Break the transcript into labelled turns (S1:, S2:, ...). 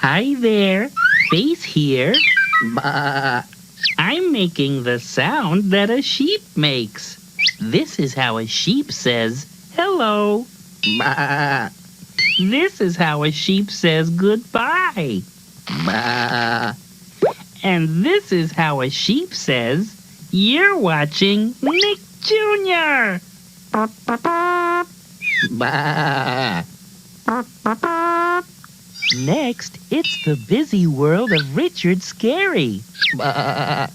S1: Hi there, Face here.
S2: Bah.
S1: I'm making the sound that a sheep makes. This is how a sheep says hello.
S2: Bah.
S1: This is how a sheep says goodbye.
S2: Bah.
S1: And this is how a sheep says, you're watching Nick Jr.
S2: Bah.
S1: Next, it's the busy world of Richard Scary.
S2: Bah.